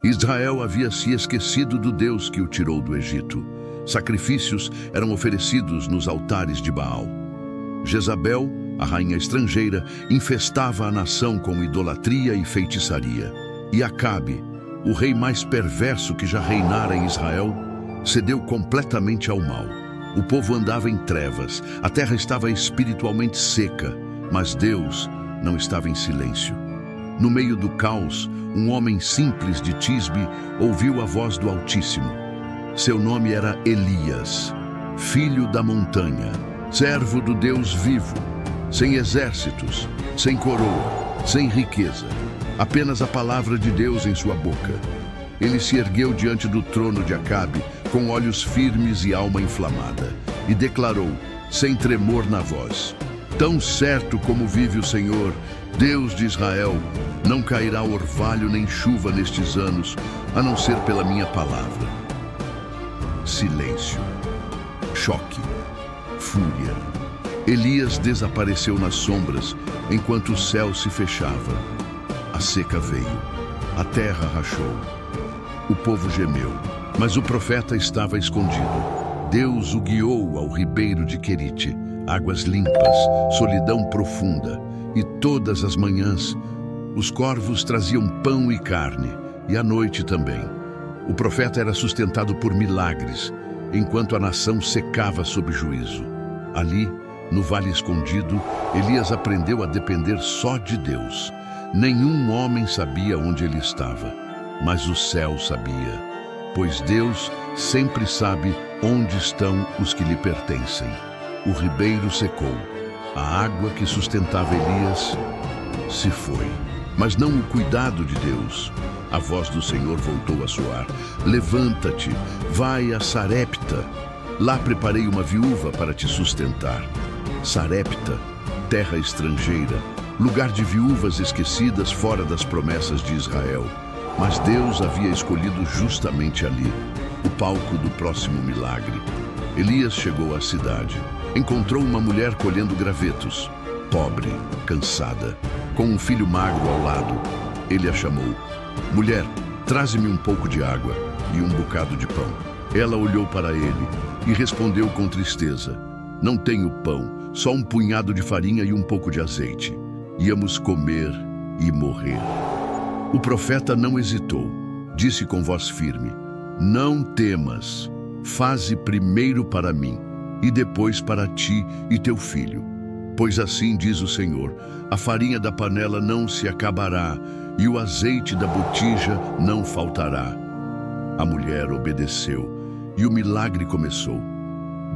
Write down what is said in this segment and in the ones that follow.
Israel havia se esquecido do Deus que o tirou do Egito. Sacrifícios eram oferecidos nos altares de Baal. Jezabel, a rainha estrangeira, infestava a nação com idolatria e feitiçaria. E Acabe, o rei mais perverso que já reinara em Israel, cedeu completamente ao mal. O povo andava em trevas, a terra estava espiritualmente seca, mas Deus não estava em silêncio. No meio do caos, um homem simples de Tisbe ouviu a voz do Altíssimo. Seu nome era Elias, filho da montanha, servo do Deus vivo, sem exércitos, sem coroa, sem riqueza, apenas a palavra de Deus em sua boca. Ele se ergueu diante do trono de Acabe, com olhos firmes e alma inflamada, e declarou, sem tremor na voz: tão certo como vive o Senhor, Deus de Israel, não cairá orvalho nem chuva nestes anos, a não ser pela minha palavra. Silêncio, choque, fúria. Elias desapareceu nas sombras, enquanto o céu se fechava. A seca veio, a terra rachou. O povo gemeu, mas o profeta estava escondido. Deus o guiou ao ribeiro de Querite, águas limpas, solidão profunda. E todas as manhãs, os corvos traziam pão e carne, e à noite também. O profeta era sustentado por milagres, enquanto a nação secava sob juízo. Ali, no vale escondido, Elias aprendeu a depender só de Deus. Nenhum homem sabia onde ele estava, mas o céu sabia, pois Deus sempre sabe onde estão os que lhe pertencem. O ribeiro secou. A água que sustentava Elias se foi, mas não o cuidado de Deus. A voz do Senhor voltou a soar. Levanta-te, vai a Sarepta. Lá preparei uma viúva para te sustentar. Sarepta, terra estrangeira, lugar de viúvas esquecidas fora das promessas de Israel. Mas Deus havia escolhido justamente ali, o palco do próximo milagre. Elias chegou à cidade. Encontrou uma mulher colhendo gravetos, pobre, cansada, com um filho magro ao lado. Ele a chamou. Mulher, traze-me um pouco de água e um bocado de pão. Ela olhou para ele e respondeu com tristeza: não tenho pão, só um punhado de farinha e um pouco de azeite. Íamos comer e morrer. O profeta não hesitou. Disse com voz firme: não temas, faze primeiro para mim e depois para ti e teu filho. Pois assim diz o Senhor: a farinha da panela não se acabará e o azeite da botija não faltará. A mulher obedeceu e o milagre começou.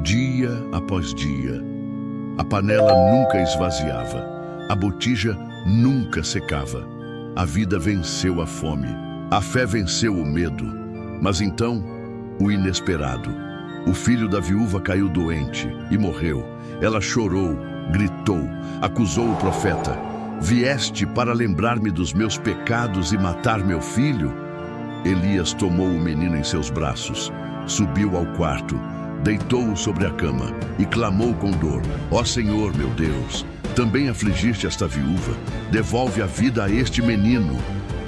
Dia após dia, a panela nunca esvaziava, a botija nunca secava. A vida venceu a fome, a fé venceu o medo, mas então, o inesperado. O filho da viúva caiu doente e morreu. Ela chorou, gritou, acusou o profeta: vieste para lembrar-me dos meus pecados e matar meu filho? Elias tomou o menino em seus braços, subiu ao quarto, deitou-o sobre a cama e clamou com dor: ó Senhor, meu Deus, também afligiste esta viúva, devolve a vida a este menino.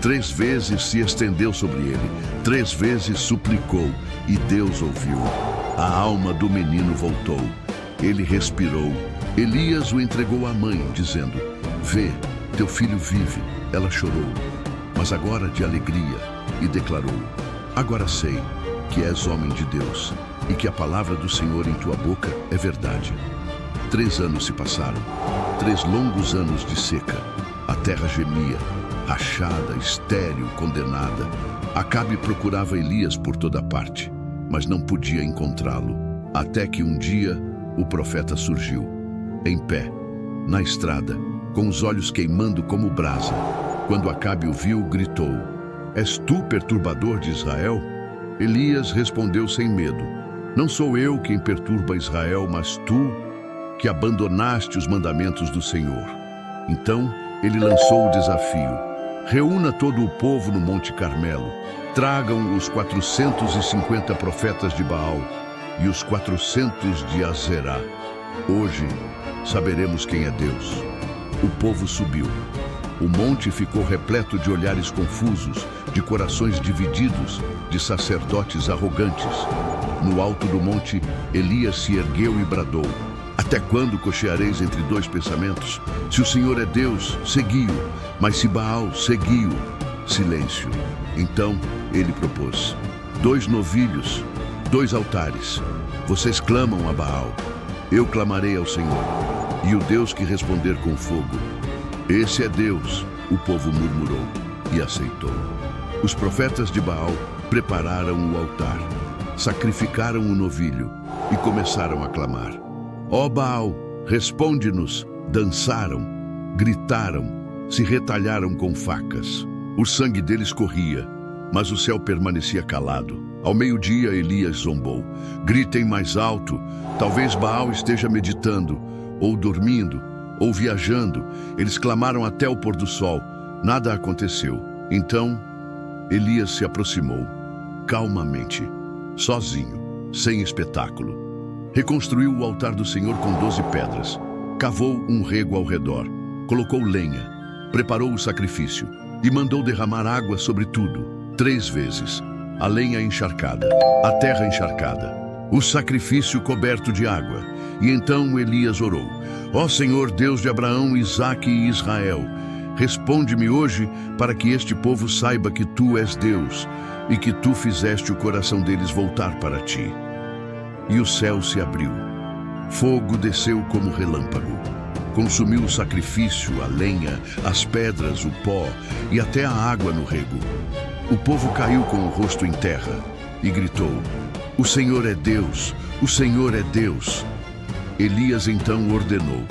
3 vezes se estendeu sobre ele, 3 vezes suplicou, e Deus ouviu. A alma do menino voltou. Ele respirou. Elias o entregou à mãe, dizendo: vê, teu filho vive. Ela chorou, mas agora de alegria, e declarou: agora sei que és homem de Deus, e que a palavra do Senhor em tua boca é verdade. 3 anos se passaram, 3 longos anos de seca. A terra gemia, rachada, estéril, condenada. Acabe procurava Elias por toda parte, mas não podia encontrá-lo, até que um dia o profeta surgiu, em pé, na estrada, com os olhos queimando como brasa. Quando Acabe o viu, gritou: és tu, perturbador de Israel? Elias respondeu sem medo: não sou eu quem perturba Israel, mas tu, que abandonaste os mandamentos do Senhor. Então ele lançou o desafio: reúna todo o povo no Monte Carmelo, tragam os 450 profetas de Baal e os 400 de Azerá. Hoje saberemos quem é Deus. O povo subiu. O monte ficou repleto de olhares confusos, de corações divididos, de sacerdotes arrogantes. No alto do monte, Elias se ergueu e bradou: Até quando cocheareis entre dois pensamentos? Se o Senhor é Deus, segui-o, mas se Baal, segui-o. Silêncio. Então ele propôs: 2 novilhos, 2 altares. Vocês clamam a Baal, eu clamarei ao Senhor, e o Deus que responder com fogo. Esse é Deus, o povo murmurou e aceitou. Os profetas de Baal prepararam o altar, sacrificaram o novilho e começaram a clamar: Ó Baal, responde-nos! Dançaram, gritaram, se retalharam com facas. O sangue deles corria, mas o céu permanecia calado. Ao meio-dia, Elias zombou: Gritem mais alto, talvez Baal esteja meditando, ou dormindo, ou viajando. Eles clamaram até o pôr do sol. Nada aconteceu. Então, Elias se aproximou, calmamente, sozinho, sem espetáculo. Reconstruiu o altar do Senhor com 12 pedras, cavou um rego ao redor, colocou lenha, preparou o sacrifício e mandou derramar água sobre tudo, 3 vezes, a lenha encharcada, a terra encharcada, o sacrifício coberto de água. E então Elias orou: Ó Senhor, Deus de Abraão, Isaque e Israel, responde-me hoje para que este povo saiba que tu és Deus e que tu fizeste o coração deles voltar para ti. E o céu se abriu. Fogo desceu como relâmpago. Consumiu o sacrifício, a lenha, as pedras, o pó e até a água no rego. O povo caiu com o rosto em terra e gritou: O Senhor é Deus! O Senhor é Deus! Elias então ordenou: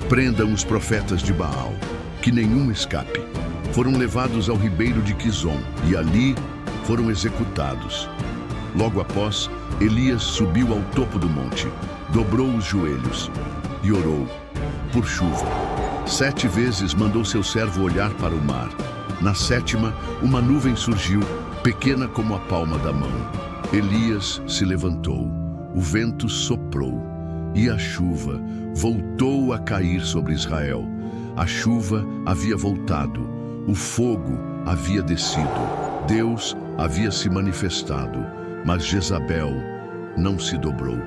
Prendam os profetas de Baal, que nenhum escape. Foram levados ao ribeiro de Quizon e ali foram executados. Logo após, Elias subiu ao topo do monte, dobrou os joelhos e orou por chuva. 7 vezes mandou seu servo olhar para o mar. Na 7ª, uma nuvem surgiu, pequena como a palma da mão. Elias se levantou, o vento soprou e a chuva voltou a cair sobre Israel. A chuva havia voltado, o fogo havia descido, Deus havia se manifestado, mas Jezabel não se dobrou.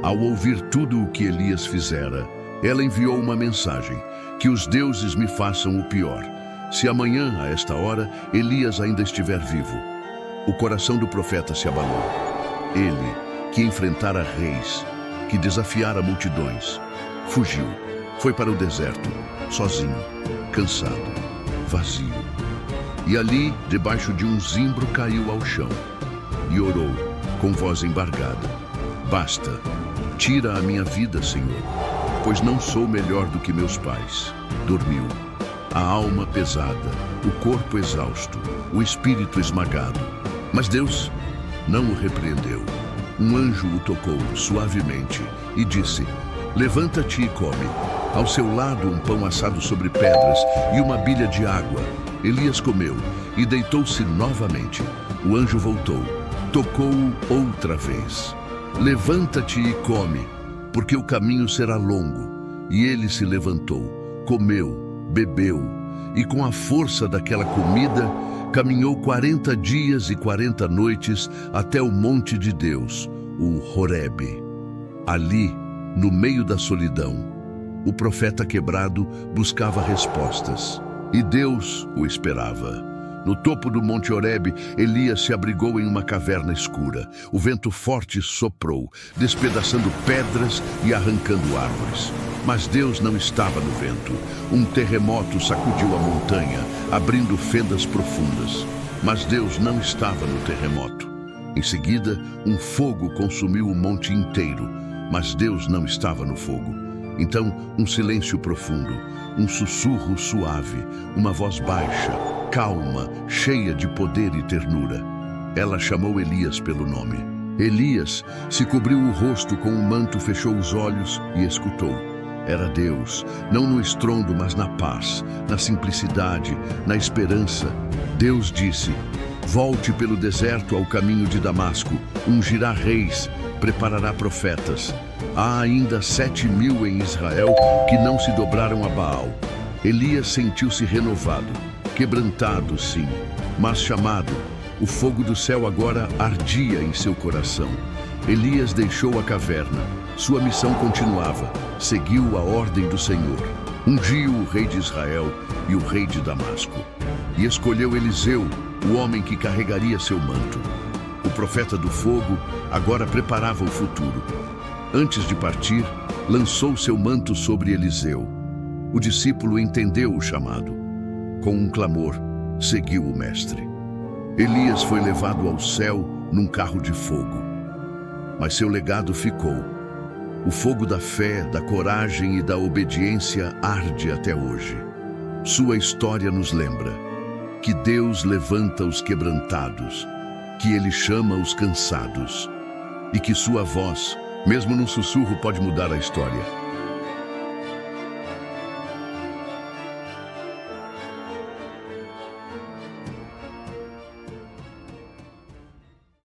Ao ouvir tudo o que Elias fizera, ela enviou uma mensagem: Que os deuses me façam o pior, se amanhã, a esta hora, Elias ainda estiver vivo. O coração do profeta se abalou. Ele, que enfrentara reis, que desafiara multidões, fugiu, foi para o deserto, sozinho, cansado, vazio. E ali, debaixo de um zimbro, caiu ao chão e orou, com voz embargada: Basta, tira a minha vida, Senhor, pois não sou melhor do que meus pais. Dormiu, a alma pesada, o corpo exausto, o espírito esmagado. Mas Deus não o repreendeu. Um anjo o tocou suavemente e disse: Levanta-te e come. Ao seu lado, um pão assado sobre pedras e uma bilha de água. Elias comeu e deitou-se novamente. O anjo voltou, tocou-o outra vez. Levanta-te e come, porque o caminho será longo. E ele se levantou, comeu, bebeu, e com a força daquela comida, caminhou 40 dias e 40 noites até o monte de Deus, o Horebe. Ali, no meio da solidão, o profeta quebrado buscava respostas, e Deus o esperava. No topo do monte Horebe, Elias se abrigou em uma caverna escura. O vento forte soprou, despedaçando pedras e arrancando árvores. Mas Deus não estava no vento. Um terremoto sacudiu a montanha, abrindo fendas profundas. Mas Deus não estava no terremoto. Em seguida, um fogo consumiu o monte inteiro, mas Deus não estava no fogo. Então, um silêncio profundo, um sussurro suave, uma voz baixa, calma, cheia de poder e ternura. Ela chamou Elias pelo nome. Elias se cobriu o rosto com um manto, fechou os olhos e escutou. Era Deus, não no estrondo, mas na paz, na simplicidade, na esperança. Deus disse: Volte pelo deserto ao caminho de Damasco, ungirá reis, preparará profetas. Há ainda 7.000 em Israel que não se dobraram a Baal. Elias sentiu-se renovado. quebrantado, sim, mas chamado. O fogo do céu agora ardia em seu coração. Elias deixou a caverna. Sua missão continuava. Seguiu a ordem do Senhor. Ungiu o rei de Israel e o rei de Damasco. E escolheu Eliseu, o homem que carregaria seu manto. O profeta do fogo agora preparava o futuro. Antes de partir, lançou seu manto sobre Eliseu. O discípulo entendeu o chamado. Com um clamor, seguiu o mestre. Elias foi levado ao céu num carro de fogo. Mas seu legado ficou. O fogo da fé, da coragem e da obediência arde até hoje. Sua história nos lembra que Deus levanta os quebrantados, que Ele chama os cansados e que sua voz, mesmo num sussurro, pode mudar a história.